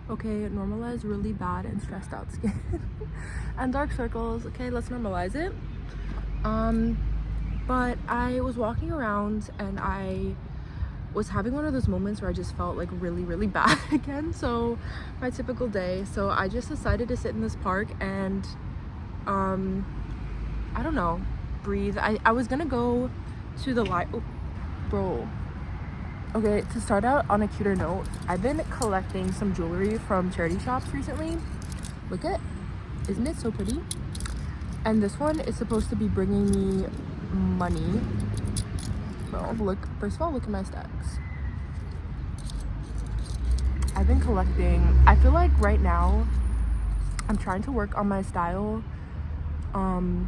Okay, normalize really bad and stressed out skin and dark circles. Okay, let's normalize it. But I was walking around and I was having one of those moments where I just felt like really bad again. So my typical day. So I just decided to sit in this park and I don't know, breathe. I was gonna go to the light. Oh, bro. Okay, to start out on a cuter note, I've been collecting some jewelry from charity shops recently. Look at, isn't it so pretty? And this one is supposed to be bringing me money. Bro, look, first of all, look at my stacks. I've been collecting. I feel like right now I'm trying to work on my style. And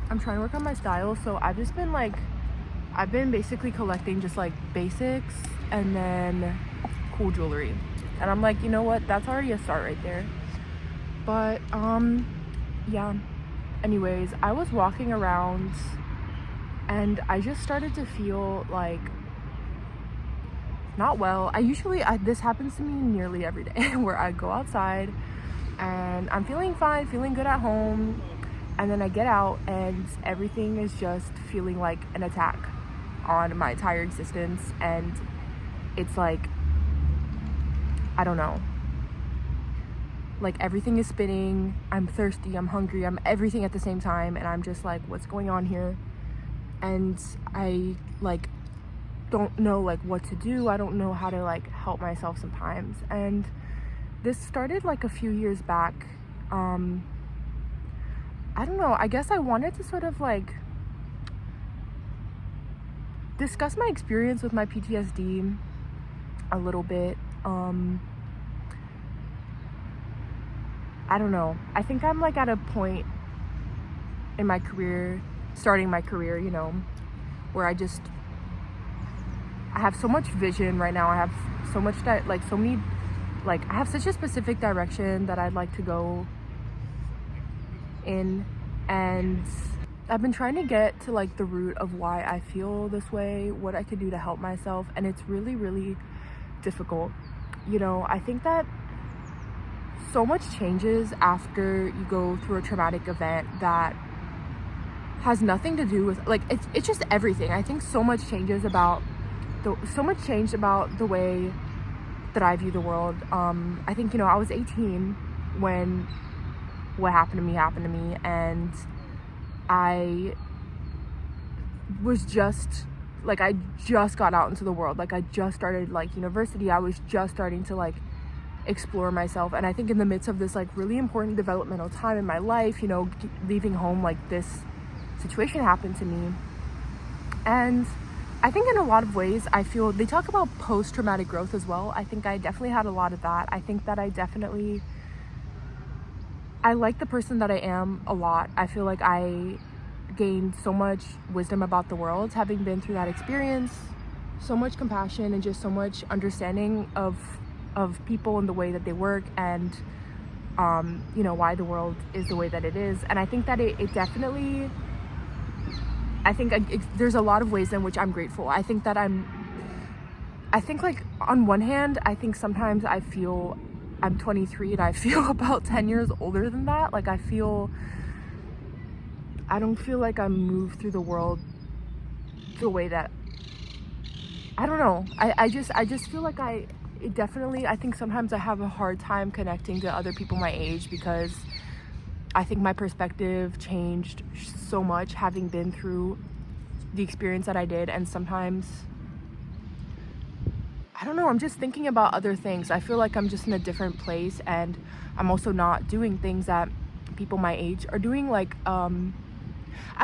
I'm trying to work on my style, so I've just been like, I've been basically collecting just like basics and then cool jewelry. And I'm like, you know what, that's already a start right there. But yeah, anyways, I was walking around and I just started to feel like not well. This happens to me nearly every day where I go outside and I'm feeling fine, feeling good at home, and then I get out and everything is just feeling like an attack on my entire existence. And it's like, I don't know, like everything is spinning. I'm thirsty, I'm hungry, I'm everything at the same time, and I'm just like, what's going on here? And I like don't know like what to do. I don't know how to like help myself sometimes. And this started like a few years back. I don't know, I guess I wanted to sort of like discuss my experience with my PTSD a little bit. I don't know, I think I'm like at a point in my career, starting my career, you know, where I have so much vision right now. I have so much I have such a specific direction that I'd like to go in, and I've been trying to get to like the root of why I feel this way, what I could do to help myself, and it's really difficult. You know, I think that so much changes after you go through a traumatic event that has nothing to do with like it's just everything. I think so much changed about the way that I view the world. I think, you know, I was 18 when what happened to me, and I was just like, I just got out into the world. Like I just started like university. I was just starting to like explore myself, and I think in the midst of this like really important developmental time in my life, you know, leaving home, like this situation happened to me. And I think in a lot of ways, I feel they talk about post-traumatic growth as well. I think I definitely had a lot of that. I think that I like the person that I am a lot. I feel like I gained so much wisdom about the world having been through that experience, so much compassion and just so much understanding of people and the way that they work, and you know, why the world is the way that it is. And I think that it definitely, there's a lot of ways in which I'm grateful. I think like on one hand, I think sometimes I feel I'm 23 and I feel about 10 years older than that. Like I don't feel like I move through the world the way that, I don't know. I just feel like I think sometimes I have a hard time connecting to other people my age, because I think my perspective changed so much having been through the experience that I did. And sometimes, I don't know, I'm just thinking about other things. I feel like I'm just in a different place, and I'm also not doing things that people my age are doing. Like, I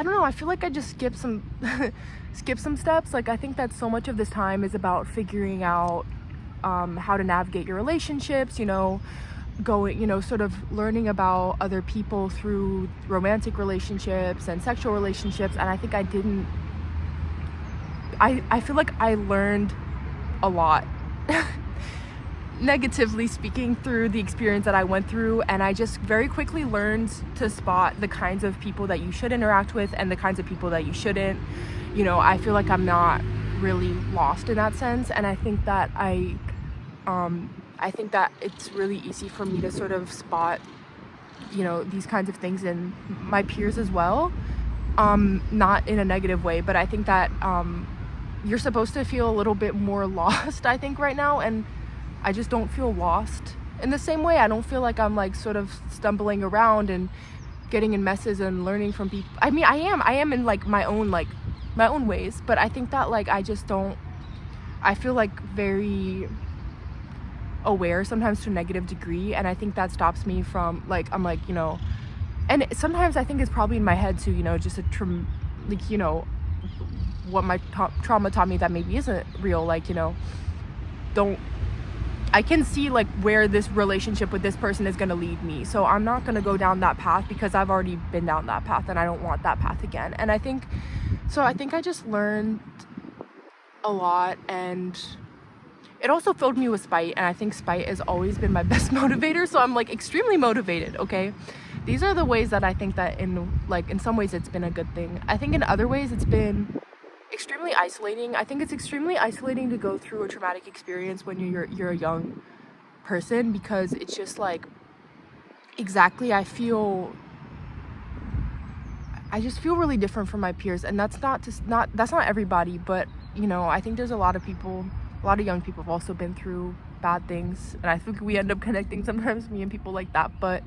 don't know, I feel like I just skip some steps. Like I think that so much of this time is about figuring out how to navigate your relationships, you know, sort of learning about other people through romantic relationships and sexual relationships. And I think I feel like I learned a lot negatively speaking through the experience that I went through, and I just very quickly learned to spot the kinds of people that you should interact with and the kinds of people that you shouldn't. You know, I feel like I'm not really lost in that sense. And I think that I think that it's really easy for me to sort of spot, you know, these kinds of things in my peers as well. Not in a negative way, but I think that you're supposed to feel a little bit more lost, I think, right now, and I just don't feel lost in the same way. I don't feel like I'm like sort of stumbling around and getting in messes and learning from people. I mean, I am in like my own ways, but I think that like I feel like very aware sometimes to a negative degree, and I think that stops me from like, I'm like, you know, and sometimes I think it's probably in my head too, you know, just like, you know, what my trauma taught me that maybe isn't real, like, you know, I can see like where this relationship with this person is going to lead me, so I'm not going to go down that path because I've already been down that path and I don't want that path again. And I think I just learned a lot, and it also filled me with spite, and I think spite has always been my best motivator, so I'm like extremely motivated, okay? These are the ways that I think that in some ways it's been a good thing. I think in other ways it's been extremely isolating. I think it's extremely isolating to go through a traumatic experience when you're a young person, because it's just like, exactly, I just feel really different from my peers, and that's not everybody, but you know, I think there's a lot of young people have also been through bad things, and I think we end up connecting sometimes, me and people like that. But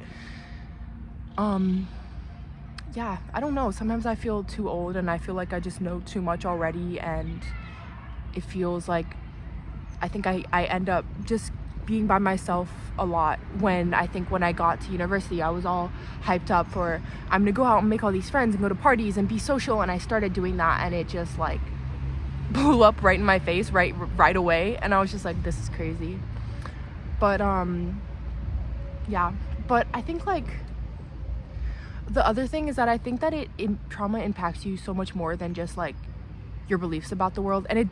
yeah, I don't know, sometimes I feel too old and I feel like I just know too much already, and it feels like I think I end up just being by myself a lot, when I think when I got to university I was all hyped up for, I'm gonna go out and make all these friends and go to parties and be social, and I started doing that and it just like blew up right in my face right away, and I was just like, this is crazy. But yeah, but I think like the other thing is that I think that trauma impacts you so much more than just like your beliefs about the world. And it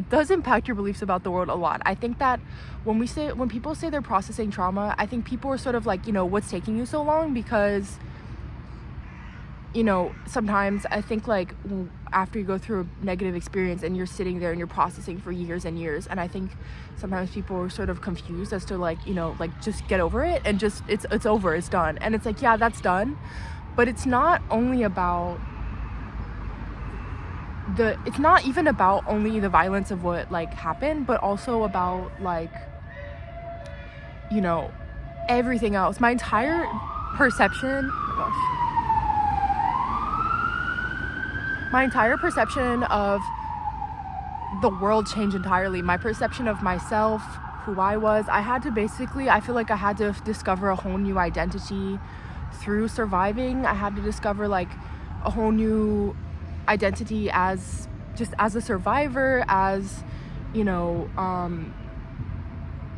does impact your beliefs about the world a lot. I think that when people say they're processing trauma, I think people are sort of like, you know, what's taking you so long? Because, you know, sometimes I think like after you go through a negative experience and you're sitting there and you're processing for years and years, and I think sometimes people are sort of confused as to like, you know, like just get over it and just it's over, it's done. And it's like, yeah, that's done, but it's not only about it's not even about only the violence of what like happened, but also about like, you know, everything else. My entire perception, my entire perception of the world changed entirely. My perception of myself, who I was, I feel like I had to discover a whole new identity through surviving. I had to discover like a whole new identity as a survivor, as, you know,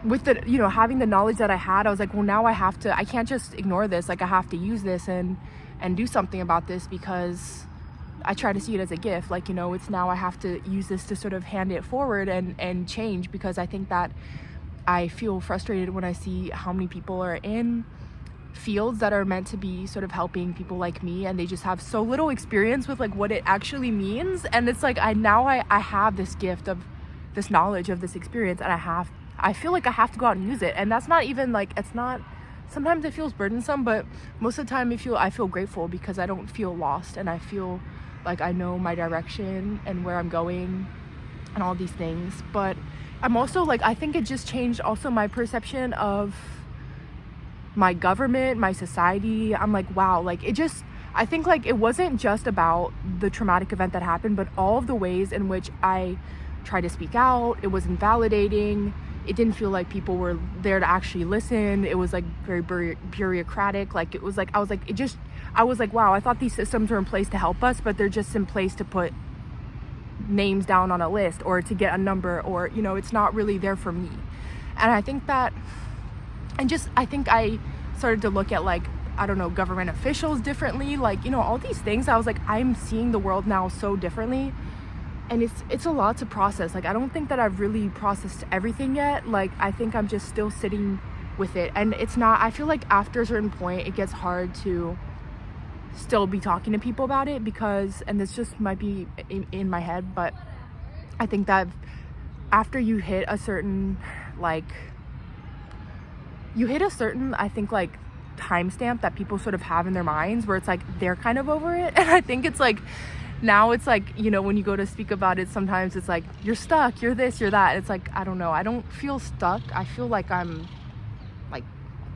with the, you know, having the knowledge that I had, I was like, well, now I can't just ignore this, like I have to use this and do something about this, because I try to see it as a gift, like, you know, it's now I have to use this to sort of hand it forward and change, because I think that I feel frustrated when I see how many people are in fields that are meant to be sort of helping people like me, and they just have so little experience with like what it actually means. And it's like I have this gift of this knowledge of this experience, and I feel like I have to go out and use it. And that's not even like, it's not, sometimes it feels burdensome, but most of the time I feel grateful, because I don't feel lost, and I feel like I know my direction and where I'm going and all these things. But I'm also like, I think it just changed also my perception of my government, my society. I'm like, wow, like I think like it wasn't just about the traumatic event that happened, but all of the ways in which I tried to speak out. It was invalidating. It didn't feel like people were there to actually listen. It was like very bureaucratic. Like it was like, I was like, wow, I thought these systems were in place to help us, but they're just in place to put names down on a list or to get a number, or, you know, it's not really there for me. And I think that, I think I started to look at like, I don't know, government officials differently, like, you know, all these things. I was like, I'm seeing the world now so differently, and it's a lot to process. Like, I don't think that I've really processed everything yet. Like, I think I'm just still sitting with it, and it's not, I feel like after a certain point it gets hard to still be talking to people about it, because, and this just might be in my head, but I think that after you hit a certain I think like timestamp that people sort of have in their minds where it's like they're kind of over it. And I think it's like now it's like, you know, when you go to speak about it, sometimes it's like you're stuck, you're this, you're that. It's like, I don't know, I don't feel stuck. I feel like I'm like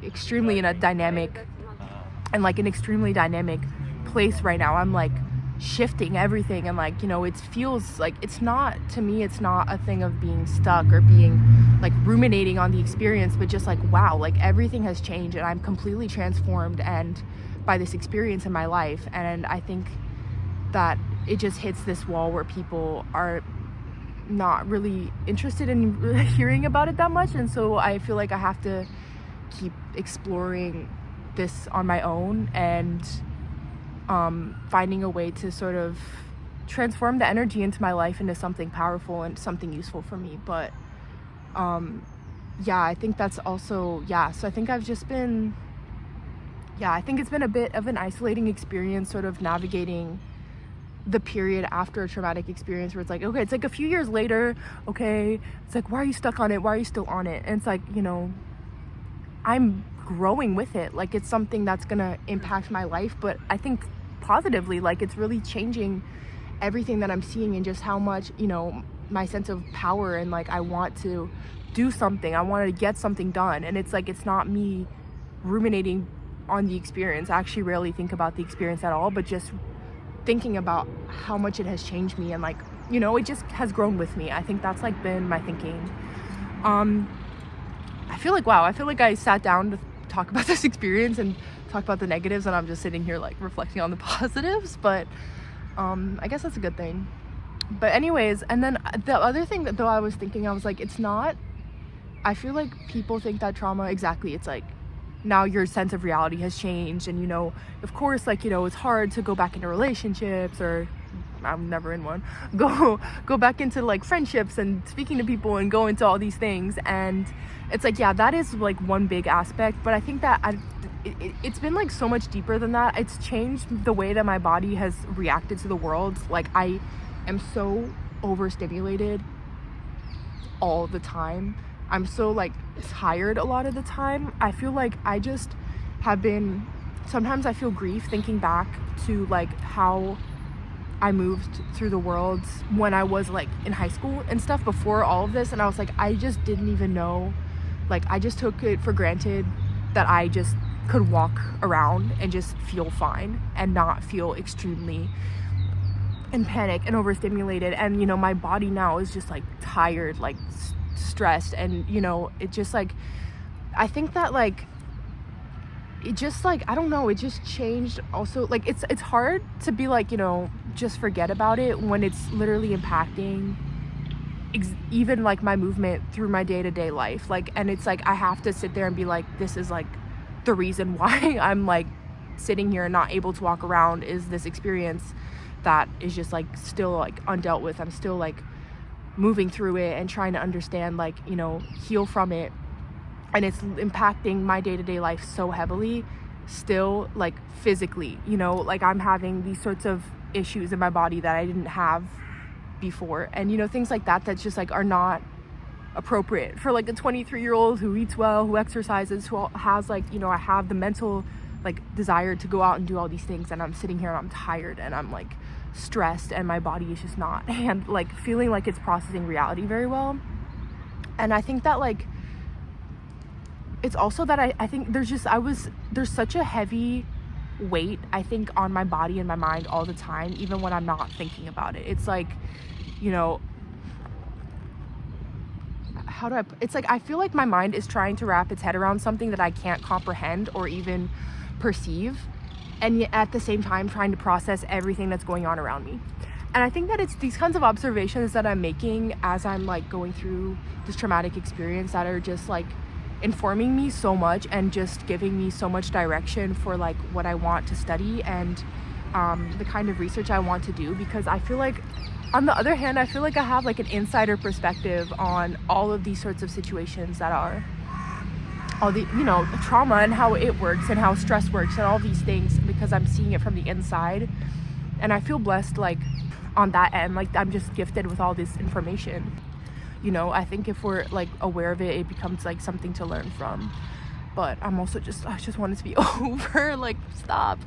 extremely in a dynamic and like an extremely dynamic place right now. I'm like shifting everything, and like, you know, it feels like it's not, to me, it's not a thing of being stuck or being like ruminating on the experience, but just like, wow, like everything has changed and I'm completely transformed and by this experience in my life. And I think that it just hits this wall where people are not really interested in hearing about it that much. And so I feel like I have to keep exploring this on my own and finding a way to sort of transform the energy into my life into something powerful and something useful for me. But I think that's also, so I think I've just been, I think it's been a bit of an isolating experience, sort of navigating the period after a traumatic experience where it's like, okay, it's like a few years later, okay, it's like, why are you stuck on it? Why are you still on it? And it's like, you know, I'm growing with it. Like, it's something that's gonna impact my life, but I think positively. Like, it's really changing everything that I'm seeing and just how much, you know, my sense of power and like I want to do something, I want to get something done. And it's like, it's not me ruminating on the experience. I actually rarely think about the experience at all, but just thinking about how much it has changed me and like, you know, it just has grown with me. I think that's like been my thinking. I feel like I sat down to talk about this experience and talk about the negatives, and I'm just sitting here like reflecting on the positives, but I guess that's a good thing. But anyways, and then the other thing that though I was thinking, I was like, it's not, I feel like people think that trauma, exactly, it's like now your sense of reality has changed, and you know, of course, like, you know, it's hard to go back into relationships, or I'm never in one, go back into like friendships and speaking to people and go into all these things. And it's like, yeah, that is like one big aspect, but I think that it's been like so much deeper than that. It's changed the way that my body has reacted to the world. Like, I am so overstimulated all the time. I'm so like tired a lot of the time. I feel like I just have been, sometimes I feel grief thinking back to like how I moved through the world when I was like in high school and stuff before all of this. And I was like, I just didn't even know, like I just took it for granted that I just could walk around and just feel fine and not feel extremely in panic and overstimulated. And you know, my body now is just like tired, like stressed, and you know, it just like, I think that like it just like, I don't know, it just changed also. Like, it's hard to be like, you know, just forget about it when it's literally impacting even like my movement through my day-to-day life. Like, and it's like I have to sit there and be like, this is like the reason why I'm like sitting here and not able to walk around, is this experience that is just like still like undealt with. I'm still like moving through it and trying to understand, like, you know, heal from it, and it's impacting my day-to-day life so heavily still, like physically, you know, like I'm having these sorts of issues in my body that I didn't have before, and you know, things like that just like are not appropriate for like a 23-year-old who eats well, who exercises, who has like, you know, I have the mental like desire to go out and do all these things, and I'm sitting here and I'm tired and I'm like stressed, and my body is just not, and like feeling like it's processing reality very well. And I think that like it's also that I think there's such a heavy weight, I think, on my body and my mind all the time, even when I'm not thinking about it. It's like, you know, it's like I feel like my mind is trying to wrap its head around something that I can't comprehend or even perceive, and yet at the same time trying to process everything that's going on around me. And I think that it's these kinds of observations that I'm making as I'm like going through this traumatic experience that are just like informing me so much and just giving me so much direction for like what I want to study and the kind of research I want to do. Because I feel like, on the other hand, I feel like I have like an insider perspective on all of these sorts of situations that are all the, you know, trauma and how it works and how stress works and all these things, because I'm seeing it from the inside. And I feel blessed, like on that end. Like, I'm just gifted with all this information, you know. I think if we're like aware of it, it becomes like something to learn from. But I just want it to be over. Like, stop.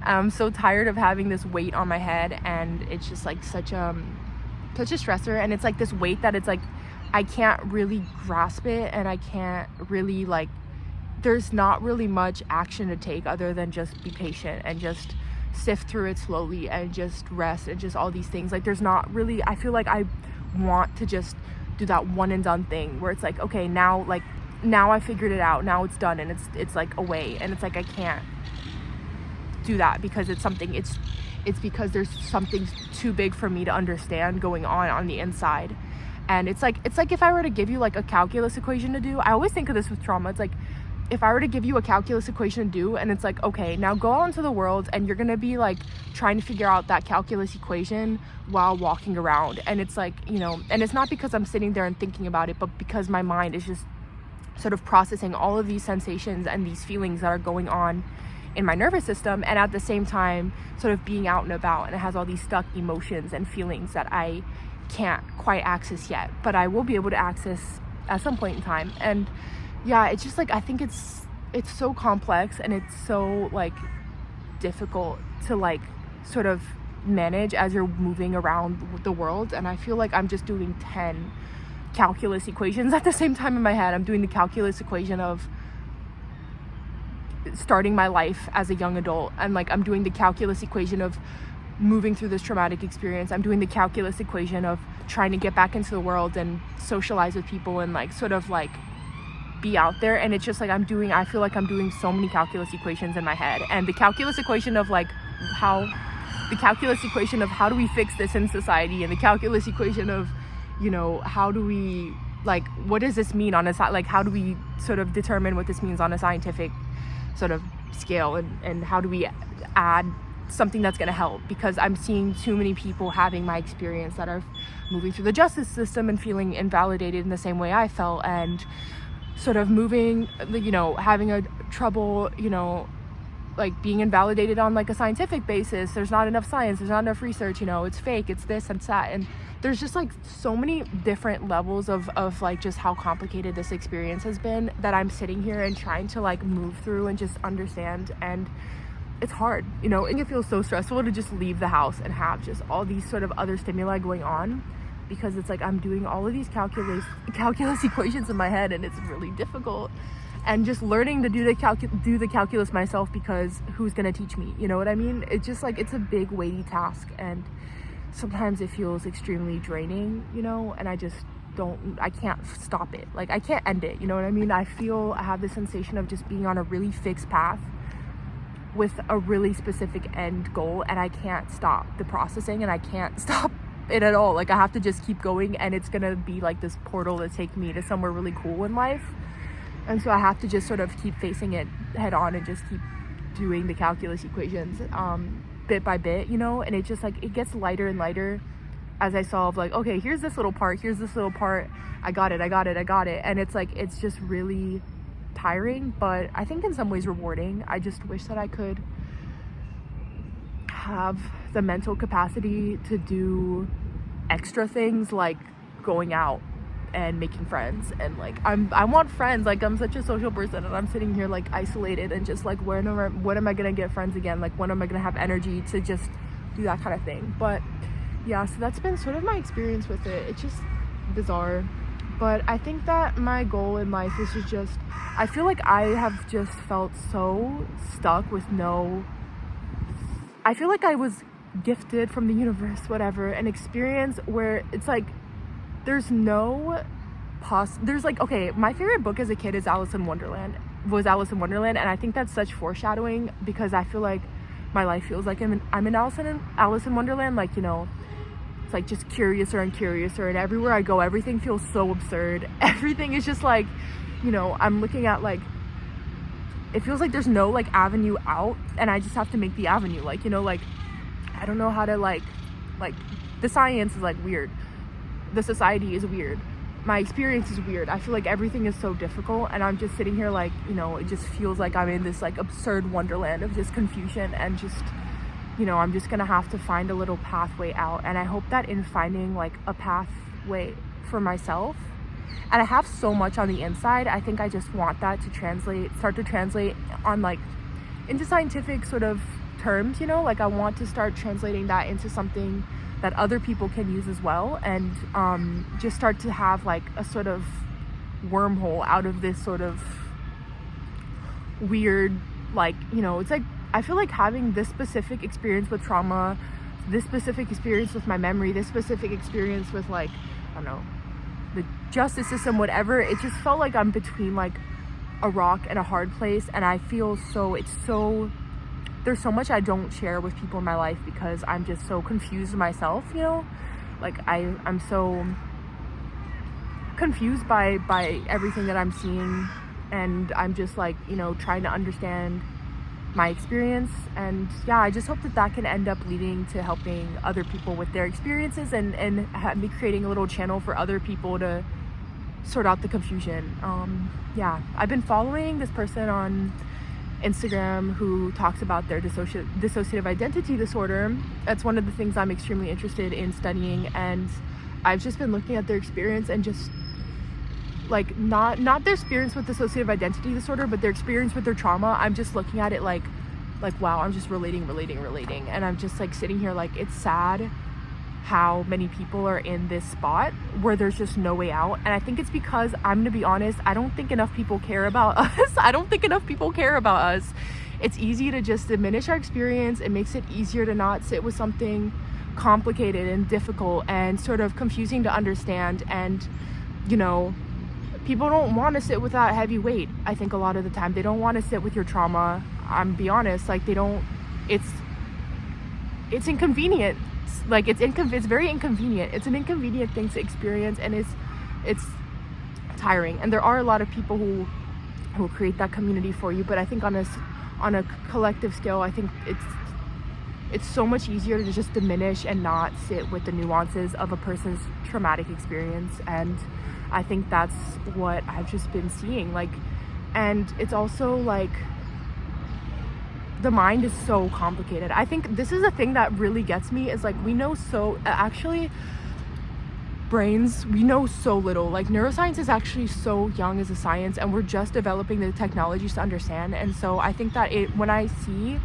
I'm so tired of having this weight on my head, and it's just like such a stressor. And it's like this weight that it's like I can't really grasp it, and I can't really, like, there's not really much action to take other than just be patient and just sift through it slowly and just rest and just all these things. Like, there's not really, I feel like I want to just do that one and done thing where it's like, okay, now I figured it out, now it's done, and it's like away. And it's like I can't do that because it's because there's something too big for me to understand going on the inside. And it's like if I were to give you like a calculus equation to do, I always think of this with trauma. It's like if I were to give you a calculus equation to do, and it's like, okay, now go out into the world and you're gonna be like trying to figure out that calculus equation while walking around. And it's like, you know, and it's not because I'm sitting there and thinking about it, but because my mind is just sort of processing all of these sensations and these feelings that are going on in my nervous system, and at the same time sort of being out and about, and it has all these stuck emotions and feelings that I can't quite access yet, but I will be able to access at some point in time. And yeah, it's just like, I think it's so complex, and it's so like difficult to like sort of manage as you're moving around the world. And I feel like I'm just doing 10 calculus equations at the same time in my head. I'm doing the calculus equation of starting my life as a young adult, and like I'm doing the calculus equation of moving through this traumatic experience. I'm doing the calculus equation of trying to get back into the world and socialize with people and like sort of like be out there. And it's just like I feel like I'm doing so many calculus equations in my head. And the calculus equation of how do we fix this in society, and the calculus equation of, you know, how do we, like, what does this mean on a like, how do we sort of determine what this means on a scientific sort of scale, and how do we add something that's going to help, because I'm seeing too many people having my experience that are moving through the justice system and feeling invalidated in the same way I felt, and sort of moving, you know, having a trouble, you know, like being invalidated on like a scientific basis. There's not enough science, there's not enough research, you know, it's fake, it's this and that. And there's just like so many different levels of like just how complicated this experience has been, that I'm sitting here and trying to like move through and just understand. And it's hard, you know, and it feels so stressful to just leave the house and have just all these sort of other stimuli going on, because it's like I'm doing all of these calculus equations in my head, and it's really difficult. And just learning to do the calculus myself, because who's gonna teach me, you know what I mean? It's just like, it's a big weighty task, and sometimes it feels extremely draining, you know, and I can't stop it, like I can't end it, you know what I mean? I have this sensation of just being on a really fixed path with a really specific end goal, and I can't stop the processing, and I can't stop it at all. Like, I have to just keep going, and it's gonna be like this portal to take me to somewhere really cool in life. And so I have to just sort of keep facing it head on and just keep doing the calculus equations bit by bit, you know. And it just like, it gets lighter and lighter as I solve, like, okay, here's this little part, I got it. And it's like, it's just really tiring, but I think in some ways rewarding. I just wish that I could have the mental capacity to do extra things, like going out and making friends. And like I want friends, like I'm such a social person, and I'm sitting here like isolated and just like, when am I gonna get friends again? Like, when am I gonna have energy to just do that kind of thing? But yeah, so that's been sort of my experience with it. It's just bizarre. But I think that my goal in life is to just, I feel like I have just felt so stuck with I feel like I was gifted from the universe, whatever, an experience where it's like, there's like, okay, my favorite book as a kid was Alice in Wonderland. And I think that's such foreshadowing, because I feel like my life feels like I'm in Alice in Wonderland. Like, you know, it's like just curiouser and curiouser, and everywhere I go, everything feels so absurd. Everything is just like, you know, I'm looking at like, it feels like there's no like avenue out, and I just have to make the avenue. Like, you know, like I don't know how to like the science is like weird, the society is weird, my experience is weird. I feel like everything is so difficult, and I'm just sitting here like, you know, it just feels like I'm in this like absurd wonderland of just confusion and just you know, I'm just gonna have to find a little pathway out. And I hope that in finding like a pathway for myself, and I have so much on the inside, I think I just want that to start to translate on like into scientific sort of terms, you know, like I want to start translating that into something that other people can use as well, and just start to have like a sort of wormhole out of this sort of weird, like, you know, it's like I feel like having this specific experience with trauma, this specific experience with my memory, this specific experience with like, I don't know, the justice system, whatever, it just felt like I'm between like a rock and a hard place. And I feel there's so much I don't share with people in my life because I'm just so confused myself, you know, like I'm so confused by everything that I'm seeing, and I'm just like, you know, trying to understand my experience. And yeah, I just hope that can end up leading to helping other people with their experiences, and me creating a little channel for other people to sort out the confusion. Yeah, I've been following this person on Instagram who talks about their dissociative identity disorder. That's one of the things I'm extremely interested in studying, and I've just been looking at their experience and just like not their experience with dissociative identity disorder, but their experience with their trauma. I'm just looking at it like wow, I'm just relating, and I'm just like sitting here like, it's sad how many people are in this spot where there's just no way out. And I think it's because, I'm gonna be honest, I don't think enough people care about us. It's easy to just diminish our experience. It makes it easier to not sit with something complicated and difficult and sort of confusing to understand. And, you know, people don't want to sit with that heavy weight. I think a lot of the time they don't want to sit with your trauma. I'm be honest, like they don't, it's inconvenient. Like it's very inconvenient. It's an inconvenient thing to experience, and it's tiring. And there are a lot of people who create that community for you, but I think on a collective scale, I think it's so much easier to just diminish and not sit with the nuances of a person's traumatic experience. And I think that's what I've just been seeing. Like, and it's also like, the mind is so complicated. I think this is a thing that really gets me, is like, we know so little. Like, neuroscience is actually so young as a science, and we're just developing the technologies to understand. And so I think that when I see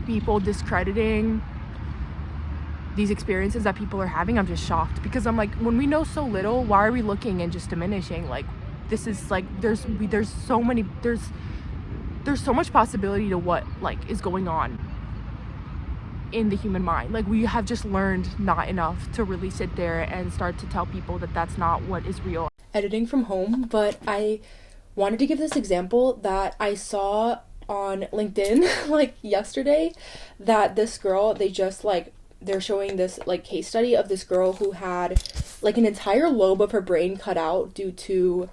people discrediting these experiences that people are having, I'm just shocked, because I'm like, when we know so little, why are we looking and just diminishing? Like, this is like, there's so much possibility to what like is going on in the human mind. Like, we have just learned not enough to really sit there and start to tell people that that's not what is real. Editing from home, but I wanted to give this example that I saw on LinkedIn like yesterday, that this girl, they're showing this like case study of this girl who had like an entire lobe of her brain cut out due to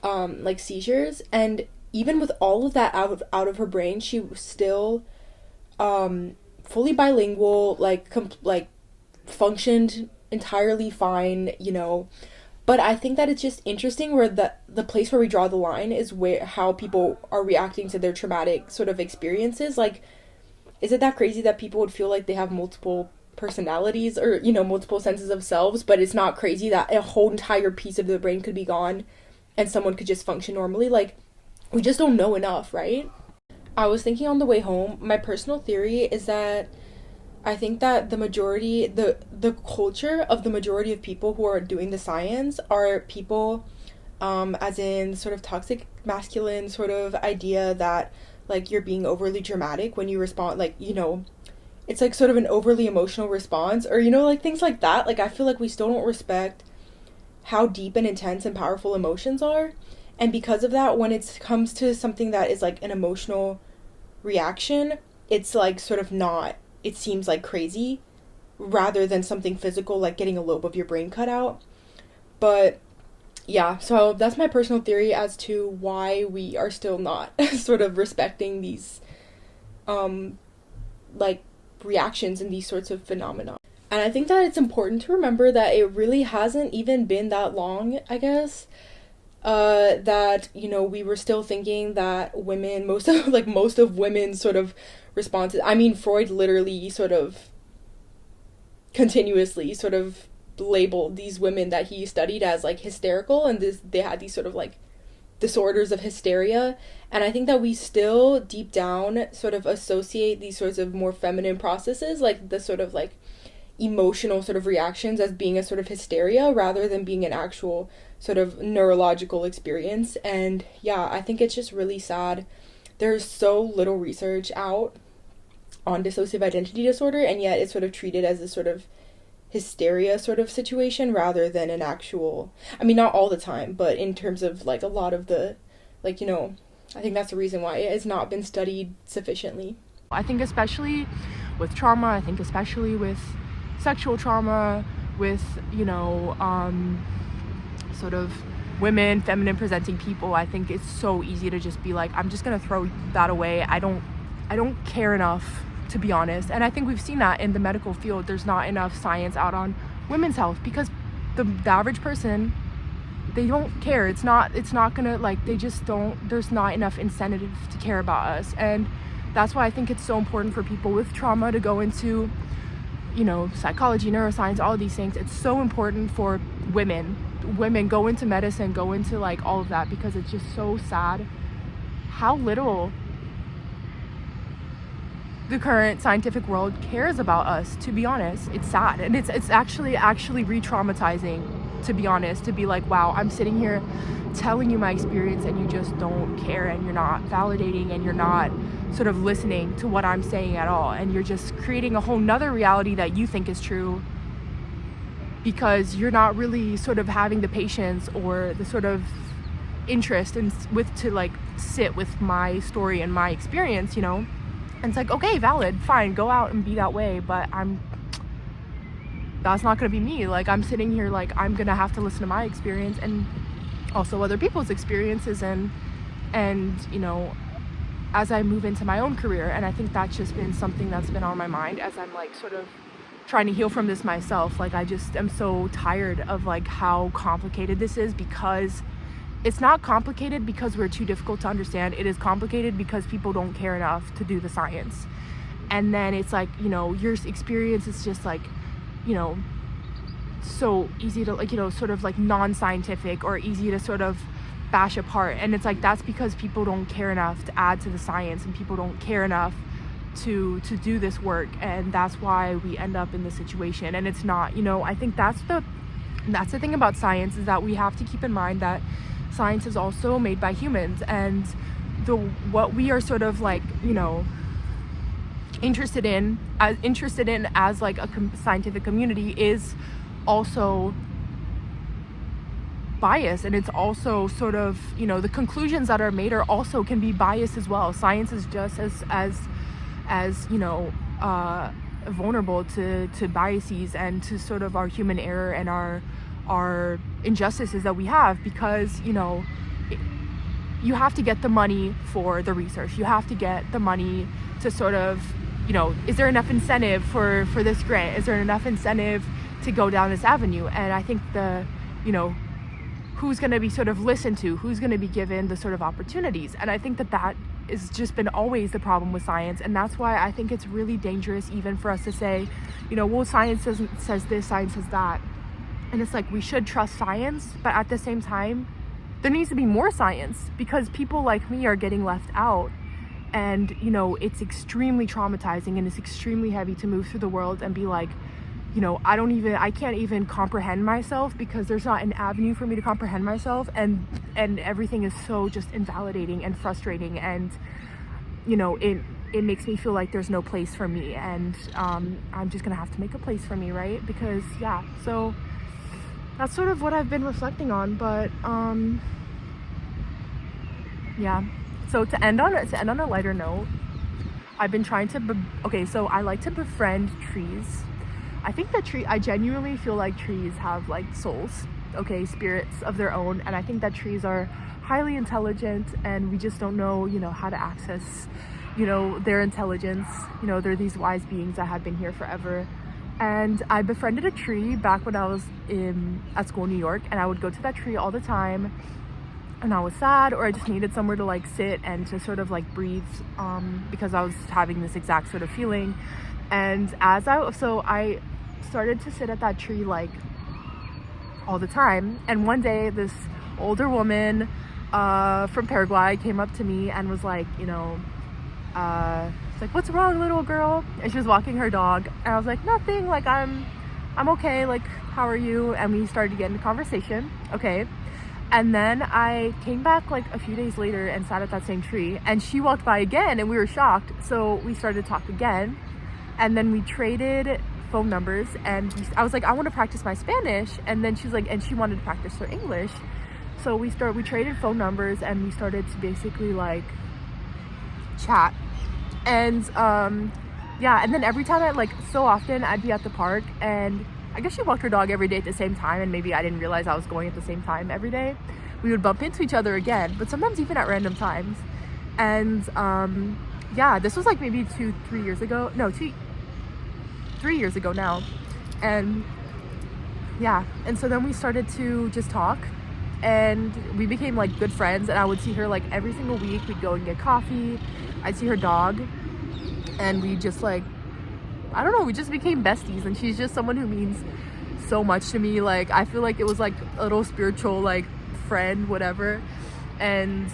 like seizures. And even with all of that out of her brain, she was still fully bilingual, like functioned entirely fine, you know. But I think that it's just interesting where the place where we draw the line is how people are reacting to their traumatic sort of experiences. Like, is it that crazy that people would feel like they have multiple personalities, or, you know, multiple senses of selves, but it's not crazy that a whole entire piece of the brain could be gone and someone could just function normally? Like, we just don't know enough, right? I was thinking on the way home, my personal theory is that I think that the majority, the culture of the majority of people who are doing the science are people, as in sort of toxic masculine sort of idea that, like, you're being overly dramatic when you respond, like, you know, it's like sort of an overly emotional response, or, you know, like things like that. Like, I feel like we still don't respect how deep and intense and powerful emotions are. And because of that, when it comes to something that is like an emotional reaction, it's like sort of not, it seems like crazy rather than something physical, like getting a lobe of your brain cut out. But yeah, so that's my personal theory as to why we are still not sort of respecting these like reactions and these sorts of phenomena. And I think that it's important to remember that it really hasn't even been that long, I guess, that, you know, we were still thinking that women, most of women's sort of responses. I mean, Freud literally sort of continuously sort of labeled these women that he studied as like hysterical, and they had these sort of like disorders of hysteria. And I think that we still deep down sort of associate these sorts of more feminine processes, like the sort of like emotional sort of reactions, as being a sort of hysteria rather than being an actual sort of neurological experience. And yeah, I think it's just really sad. There's so little research out on dissociative identity disorder, and yet it's sort of treated as a sort of hysteria sort of situation rather than an actual, I mean, not all the time, but in terms of like a lot of the, like, you know, I think that's the reason why it has not been studied sufficiently. I think especially with trauma, I think especially with sexual trauma, with, you know, sort of women, feminine presenting people, I think it's so easy to just be like, I'm just gonna throw that away. I don't care enough, to be honest. And I think we've seen that in the medical field. There's not enough science out on women's health because the average person, they don't care. It's not gonna, like, they just don't, there's not enough incentive to care about us. And that's why I think it's so important for people with trauma to go into, you know, psychology, neuroscience, all of these things. It's so important for women go into medicine, go into like all of that, because it's just so sad how little the current scientific world cares about us, to be honest. It's sad, and it's actually re-traumatizing, to be honest, to be like, wow, I'm sitting here telling you my experience and you just don't care, and you're not validating, and you're not sort of listening to what I'm saying at all, and you're just creating a whole nother reality that you think is true because you're not really sort of having the patience or the sort of interest in to like sit with my story and my experience, you know. And it's like, okay, valid, fine, go out and be that way, but that's not gonna be me. Like, I'm sitting here, like, I'm gonna have to listen to my experience and also other people's experiences, and you know, as I move into my own career. And I think that's just been something that's been on my mind as I'm like sort of trying to heal from this myself. Like, I just am so tired of like how complicated this is, because it's not complicated because we're too difficult to understand. It is complicated because people don't care enough to do the science. And then it's like, you know, your experience is just like, you know, so easy to like, you know, sort of like non-scientific or easy to sort of bash apart. And it's like, that's because people don't care enough to add to the science, and people don't care enough to do this work. And that's why we end up in this situation. And it's not, you know, I think that's the thing about science, is that we have to keep in mind that science is also made by humans, and what we are sort of like, you know, interested in as like a scientific community is also biased, and it's also sort of, you know, the conclusions that are made are also can be biased as well. Science is just as you know, vulnerable to biases and to sort of our human error and our injustices that we have, because, you know, you have to get the money for the research, you have to get the money to sort of, you know, is there enough incentive for this grant, is there enough incentive to go down this avenue? And I think you know, who's going to be sort of listened to, who's going to be given the sort of opportunities. And I think that has just been always the problem with science. And that's why I think it's really dangerous even for us to say, you know, well, science says this, science says that. And it's like, we should trust science, but at the same time, there needs to be more science, because people like me are getting left out. And, you know, it's extremely traumatizing, and it's extremely heavy to move through the world and be like, you know, I can't even comprehend myself, because there's not an avenue for me to comprehend myself, and everything is so just invalidating and frustrating, and, you know, it makes me feel like there's no place for me, and I'm just gonna have to make a place for me, right? Because, yeah, so that's sort of what I've been reflecting on. But yeah, so to end on a lighter note, I've been trying to so I like to befriend trees. I think that I genuinely feel like trees have like souls, okay, spirits of their own, and I think that trees are highly intelligent, and we just don't know, you know, how to access, you know, their intelligence. You know, they're these wise beings that have been here forever. And I befriended a tree back when I was at school in New York, and I would go to that tree all the time. and I was sad, or I just needed somewhere to like sit and to sort of like breathe, because I was having this exact sort of feeling. And I started to sit at that tree like all the time. And one day this older woman from Paraguay came up to me and was like, you know, she's like, "What's wrong, little girl?" And she was walking her dog, and I was like, "Nothing, like I'm okay, like how are you?" And we started to get into conversation. Okay. And then I came back like a few days later and sat at that same tree, and she walked by again, and we were shocked. So we started to talk again, and then we traded phone numbers, and I was like, "I want to practice my Spanish," and then she's like, and she wanted to practice her English. So we traded phone numbers, and we started to basically like chat. And yeah, and then every time so often I'd be at the park, and I guess she walked her dog every day at the same time, and maybe I didn't realize I was going at the same time every day. We would bump into each other again, but sometimes even at random times. And yeah, this was like maybe 3 years ago. No, 3 years ago now. And yeah, and so then we started to just talk, and we became like good friends, and I would see her like every single week. We'd go and get coffee. I'd see her dog, and we just like, I don't know, we just became besties. And she's just someone who means so much to me. Like, I feel like it was like a little spiritual like friend, whatever. And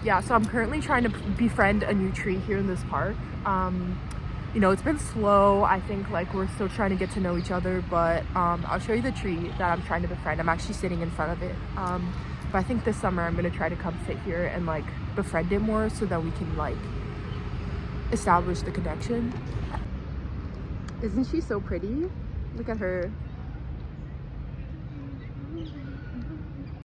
yeah, so I'm currently trying to befriend a new tree here in this park. You know, it's been slow. I think like we're still trying to get to know each other, but I'll show you the tree that I'm trying to befriend. I'm actually sitting in front of it. But I think this summer I'm gonna try to come sit here and like befriend it more, so that we can like establish the connection. Isn't she so pretty? Look at her.